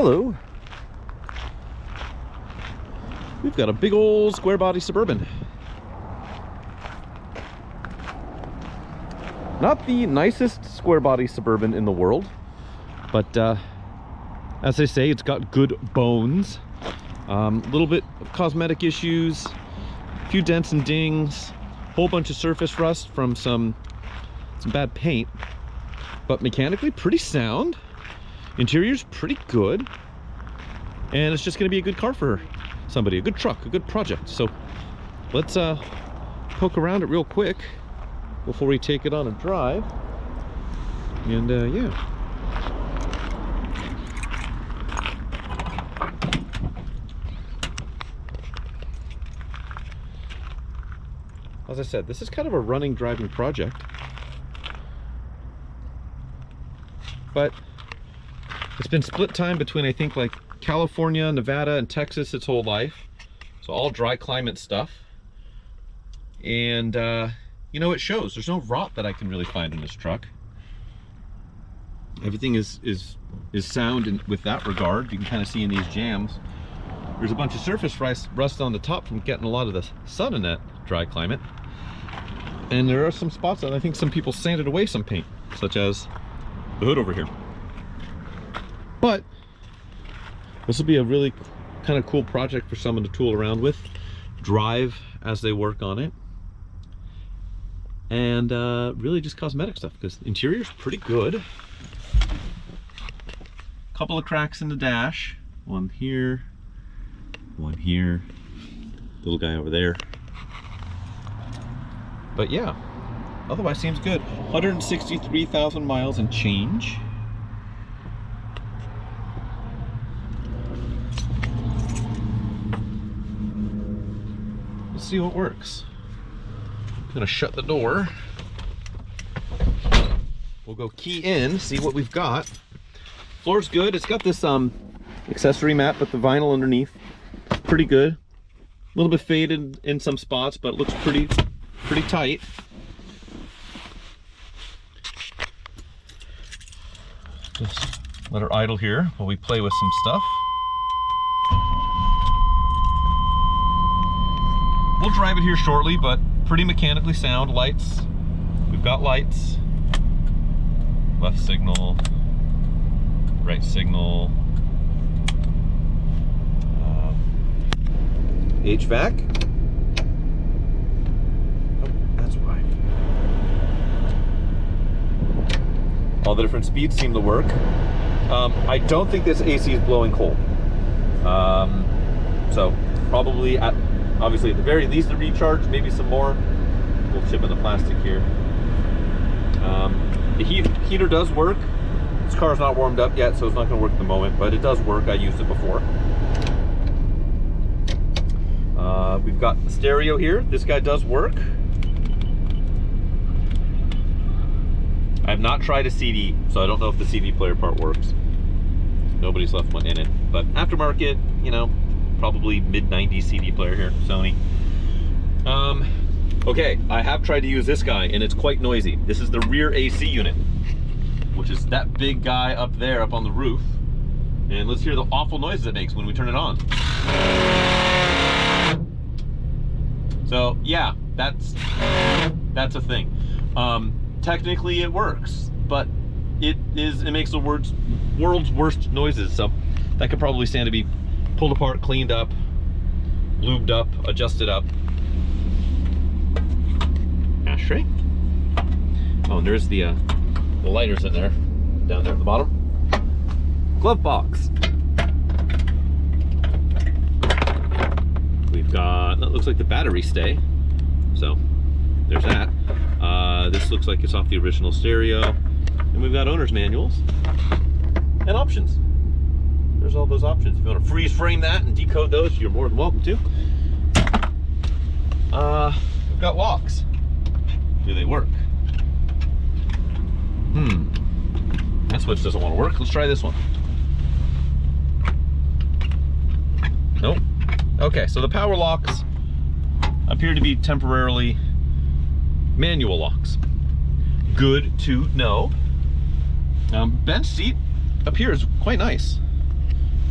Hello. We've got a big old square body Suburban. Not the nicest square body Suburban in the world, but as they say, it's got good bones. A little bit of cosmetic issues, a few dents and dings, whole bunch of surface rust from some bad paint, but mechanically pretty sound. Interior's pretty good, and it's just going to be a good car for somebody, a good truck, a good project. So let's poke around it real quick before we take it on a drive. And yeah. As I said, this is kind of a running driving project, but it's been split time between, I think, like California, Nevada, and Texas its whole life. So all dry climate stuff. And you know, it shows. There's no rot that I can really find in this truck. Everything is sound with that regard. You can kind of see in these jams. There's a bunch of surface rust on the top from getting a lot of the sun in that dry climate. And there are some spots that I think some people sanded away some paint, such as the hood over here. But this will be a really kind of cool project for someone to tool around with, drive as they work on it, and really just cosmetic stuff, because the interior's pretty good. Couple of cracks in the dash, one here, little guy over there. But yeah, otherwise seems good. 163,000 miles and change. Let's see what works. I'm gonna shut the door. We'll go key in, see what we've got. Floor's good. It's got this accessory mat with the vinyl underneath. Pretty good. A little bit faded in some spots, but it looks pretty tight. Just let her idle here while we play with some stuff. We'll drive it here shortly, but pretty mechanically sound. Lights, we've got lights. Left signal, right signal. HVAC. Oh, that's why. All the different speeds seem to work. I don't think this AC is blowing cold. So probably obviously at the very least a recharge, maybe some more. We'll chip in the plastic here. The heater does work. This car's not warmed up yet, so it's not going to work at the moment, but it does work. I used it before. We've got the stereo here. This guy does work. I have not tried a CD, so I don't know if the CD player part works. Nobody's left one in it, but aftermarket, you know, probably mid-90s CD player here, Sony. Okay, I have tried to use this guy, and it's quite noisy. This is the rear AC unit, which is that big guy up there, up on the roof. And let's hear the awful noise it makes when we turn it on. So yeah, that's a thing. Technically it works, but it makes the world's worst noises. So that could probably stand to be pulled apart, cleaned up, lubed up, adjusted up. Ashtray. Oh, and there's the lighters in there, down there at the bottom. Glove box. We've got, that looks like the battery stay. So there's that. This looks like it's off the original stereo. And we've got owner's manuals and options. There's all those options. If you want to freeze frame that and decode those, you're more than welcome to. We've got locks. Do they work? That switch doesn't want to work. Let's try this one. Nope. Okay, so the power locks appear to be temporarily manual locks. Good to know. Bench seat appears quite nice.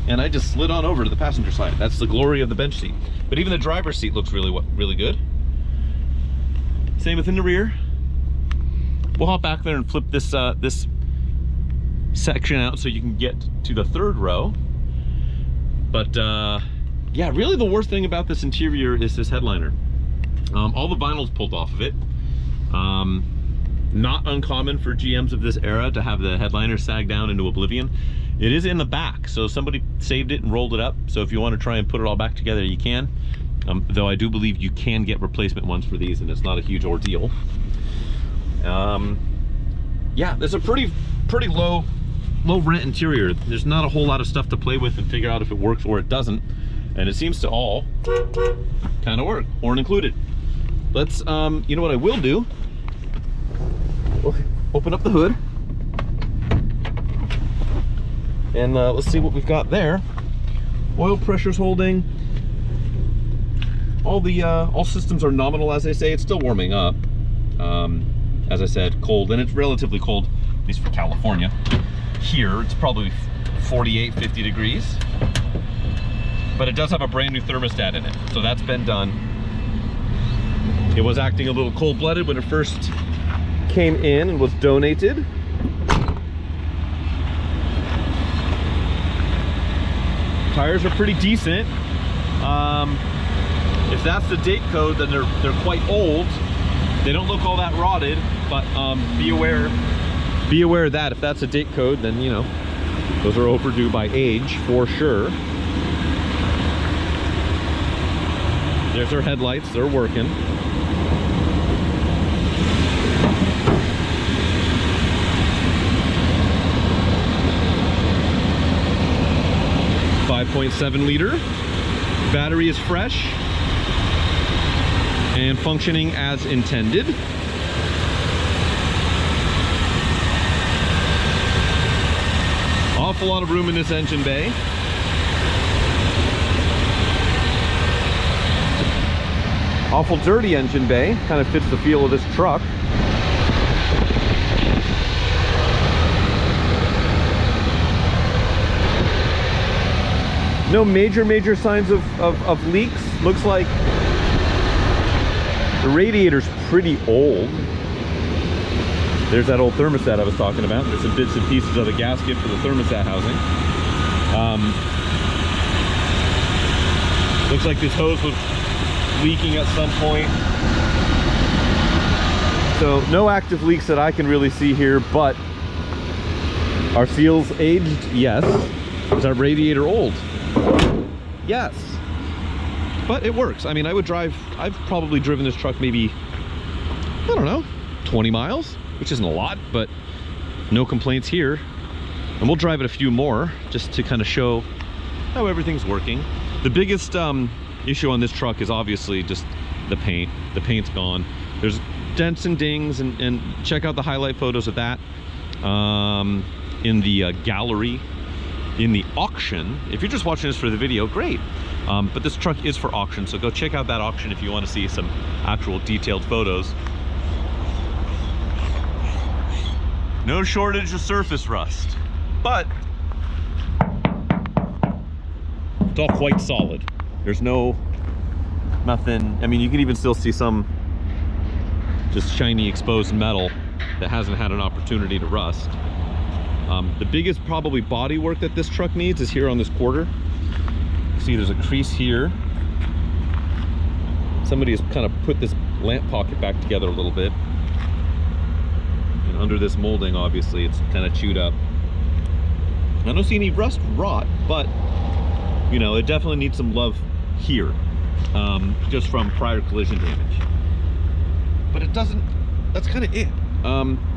and I just slid on over to the passenger side. That's the glory of the bench seat. But even the driver's seat looks really good. Same within the rear. We'll hop back there and flip this this section out so you can get to the third row. But yeah, really the worst thing about this interior is this headliner. All the vinyl's pulled off of it. Not uncommon for GMs of this era to have the headliner sag down into oblivion. It is in the back, so somebody saved it and rolled it up. So if you want to try and put it all back together, you can. Though I do believe you can get replacement ones for these, and it's not a huge ordeal. Yeah, there's a pretty low rent interior. There's not a whole lot of stuff to play with and figure out if it works or it doesn't, and it seems to all kind of work, horn included. Let's you know what I will do, open up the hood and let's see what we've got there. Oil pressure's holding. All systems are nominal, as they say. It's still warming up. As I said, cold, and it's relatively cold, at least for California. Here, it's probably 48, 50 degrees. But it does have a brand new thermostat in it, so that's been done. It was acting a little cold-blooded when it first came in and was donated. Tires are pretty decent. If that's the date code, then they're quite old. They don't look all that rotted, but be aware of that. If that's a date code, then you know those are overdue by age for sure. There's our headlights, they're working. .7 liter. Battery is fresh and functioning as intended. Awful lot of room in this engine bay. Awful dirty engine bay, kind of fits the feel of this truck. No major signs of leaks. Looks like the radiator's pretty old. There's that old thermostat I was talking about. There's some bits and pieces of the gasket for the thermostat housing. Looks like this hose was leaking at some point. So no active leaks that I can really see here, but are seals aged? Yes. Is our radiator old? Yes. But it works. I mean, I've probably driven this truck maybe, I don't know, 20 miles, which isn't a lot, but no complaints here. And we'll drive it a few more just to kind of show how everything's working. The biggest issue on this truck is obviously just the paint. The paint's gone. There's dents and dings, and check out the highlight photos of that in the gallery. In the auction. If you're just watching this for the video, great. But this truck is for auction, so go check out that auction if you want to see some actual detailed photos. No shortage of surface rust, but it's all quite solid. There's nothing. I mean, you can even still see some just shiny exposed metal that hasn't had an opportunity to rust. The biggest probably body work that this truck needs is here on this quarter. See, there's a crease here. Somebody has kind of put this lamp pocket back together a little bit. And under this molding, obviously, it's kind of chewed up. I don't see any rust rot, but, you know, it definitely needs some love here, just from prior collision damage. But it doesn't, that's kind of it.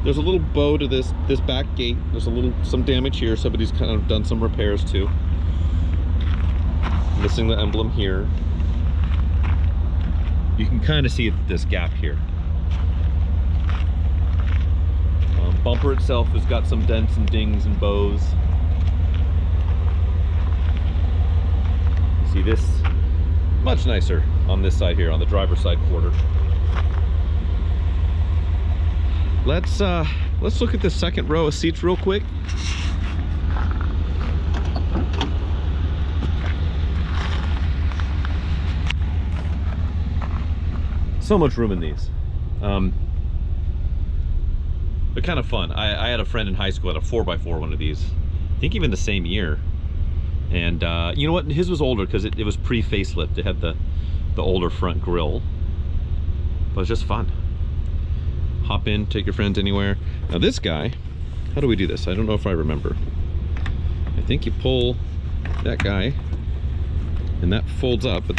There's a little bow to this back gate. There's some damage here. Somebody's kind of done some repairs too. Missing the emblem here. You can kind of see this gap here. Bumper itself has got some dents and dings and bows. You see this much nicer on this side here, on the driver's side quarter. Let's look at the second row of seats real quick. So much room in these. They're kind of fun. I had a friend in high school had a 4x4 one of these. I think even the same year. And you know what? His was older because it was pre-facelift. It had the older front grille. But it's just fun. Hop in, take your friends anywhere. Now this guy, how do we do this? I don't know if I remember. I think you pull that guy and that folds up, but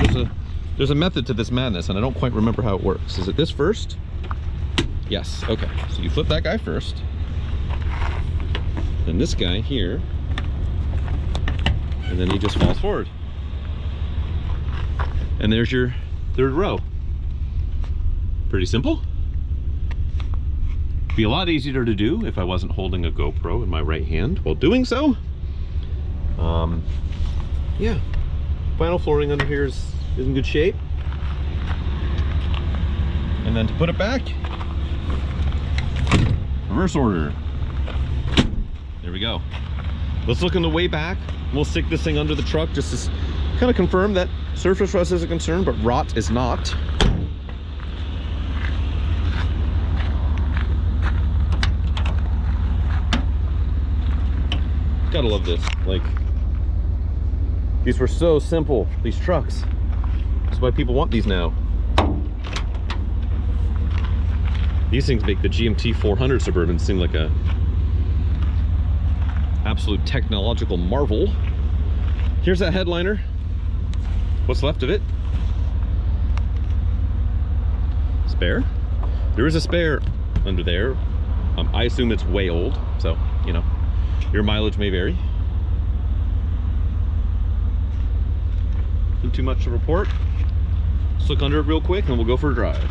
there's a method to this madness and I don't quite remember how it works. Is it this first? Yes, okay. So you flip that guy first. Then this guy here. And then he just falls forward. And there's your third row. Pretty simple. Be a lot easier to do if I wasn't holding a GoPro in my right hand while doing so. Yeah. Vinyl flooring under here is in good shape. And then to put it back, reverse order. There we go. Let's look in the way back. We'll stick this thing under the truck just to kind of confirm that surface rust is a concern, but rot is not. Gotta love this. Like, these were so simple, these trucks. That's why people want these now. These things make the GMT 400 Suburban seem like a absolute technological marvel. Here's that headliner. What's left of it? Spare. There is a spare under there. I assume it's way old, so, you know, your mileage may vary. Not too much to report. Let's look under it real quick and we'll go for a drive.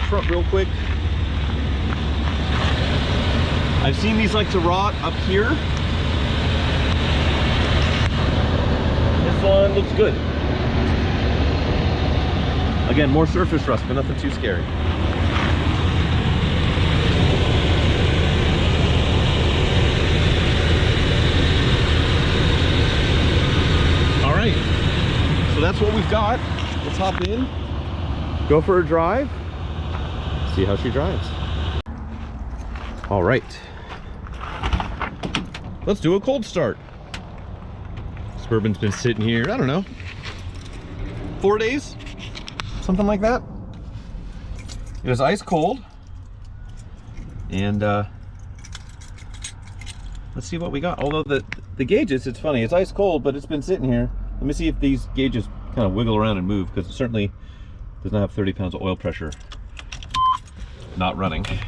Front real quick. I've seen these like to rot up here. This one looks good. Again, more surface rust, but nothing too scary. All right, so that's what we've got. Let's hop in, go for a drive. See how she drives. All right, let's do a cold start. Suburban's been sitting here, I don't know, 4 days, something like that. It was ice cold, and let's see what we got. Although the gauges, it's funny, it's ice cold, but it's been sitting here. Let me see if these gauges kind of wiggle around and move, because it certainly does not have 30 pounds of oil pressure. Not running. Yeah,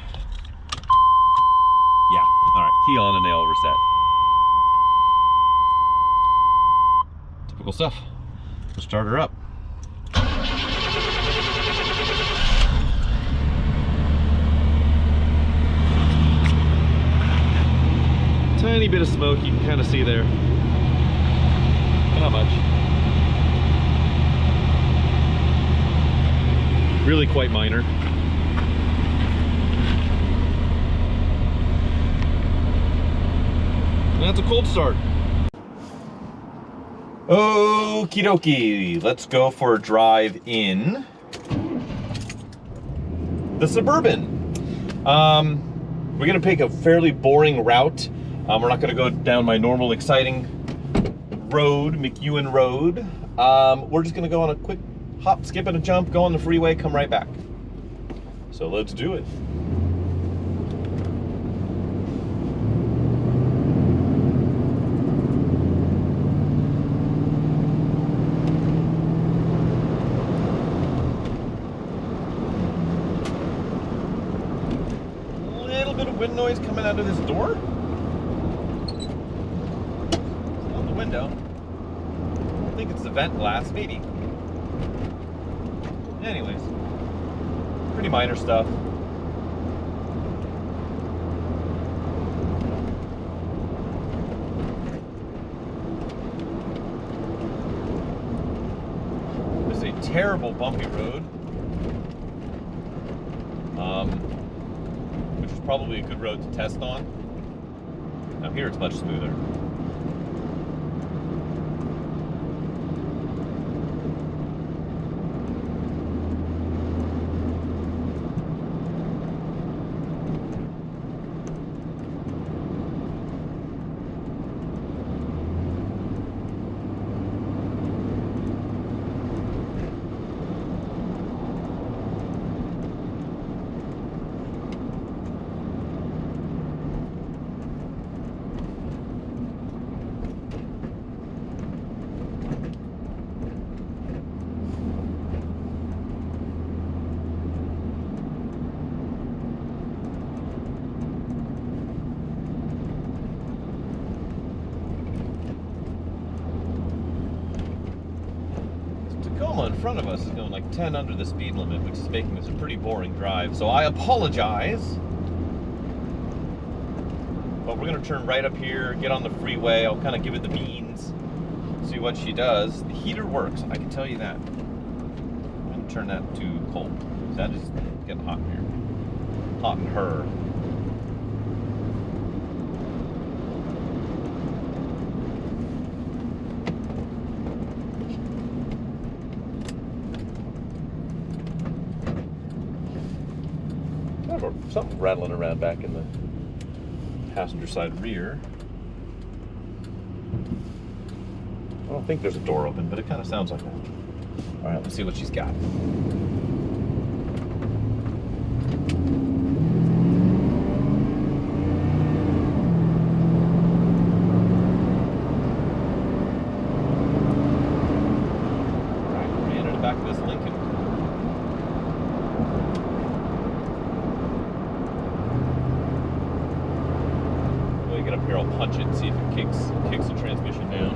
all right, key on and nail reset. Typical stuff. Let's start her up. Tiny bit of smoke you can kind of see there. Not much. Really quite minor. That's a cold start. Okie dokie, let's go for a drive in the Suburban. We're gonna take a fairly boring route. We're not gonna go down my normal exciting road, McEwen Road. We're just gonna go on a quick hop, skip, and a jump, go on the freeway, come right back. So let's do it. Wind noise coming out of this door. It's on the window. I think it's the vent glass, maybe. Anyways, pretty minor stuff. This is a terrible bumpy road, which is probably a good road to test on. Now here it's much smoother. In front of us is going like 10 under the speed limit, which is making this a pretty boring drive. So I apologize. But we're going to turn right up here, get on the freeway. I'll kind of give it the beans, see what she does. The heater works, I can tell you that. I'm going to turn that to cold. That is getting hot in here. Hot in her. Something rattling around back in the passenger side rear. I don't think there's a door open, but it kind of sounds like that. All right, let's see what she's got. All right, we entered the back of this Lincoln. Get up here, I'll punch it and see if it kicks the transmission down.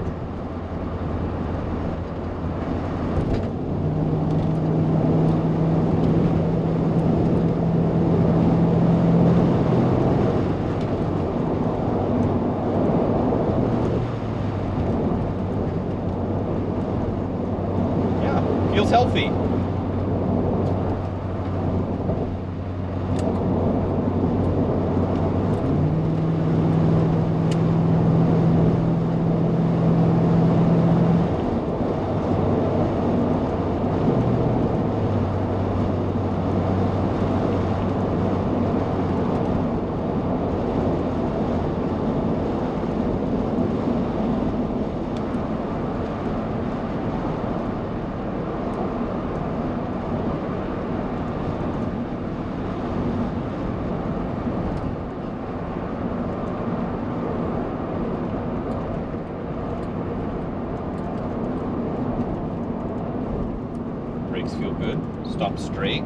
Yeah, feels healthy. Brakes feel good. Stop straight.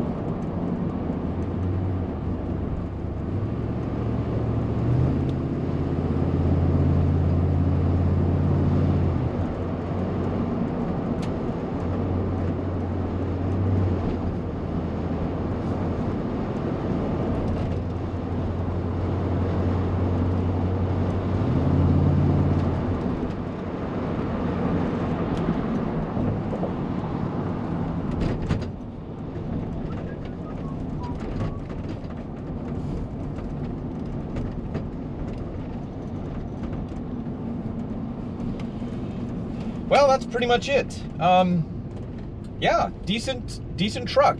Well, that's pretty much it. Yeah, decent truck.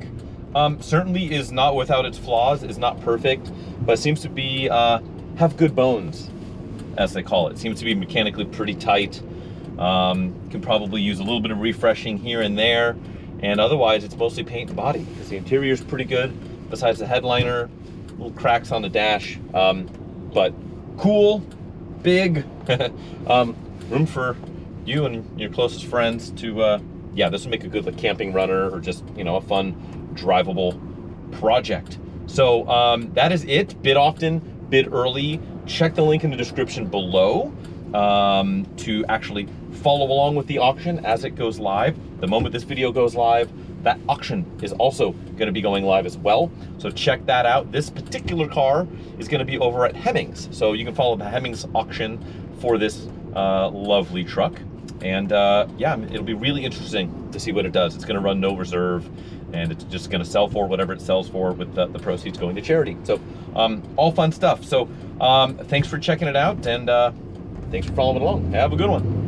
Certainly is not without its flaws, is not perfect, but seems to be, have good bones, as they call it. Seems to be mechanically pretty tight. Can probably use a little bit of refreshing here and there, and otherwise it's mostly paint and body, because the interior is pretty good, besides the headliner, little cracks on the dash, but cool, big, room for you and your closest friends to, yeah, this will make a good like camping runner or just, you know, a fun drivable project. So that is it. Bid often, bid early. Check the link in the description below to actually follow along with the auction as it goes live. The moment this video goes live, that auction is also going to be going live as well. So check that out. This particular car is going to be over at Hemmings. So you can follow the Hemmings auction for this lovely truck. And yeah, it'll be really interesting to see what it does. It's going to run no reserve, and it's just going to sell for whatever it sells for, with the proceeds going to charity. So all fun stuff. So thanks for checking it out, and thanks for following along. Have a good one.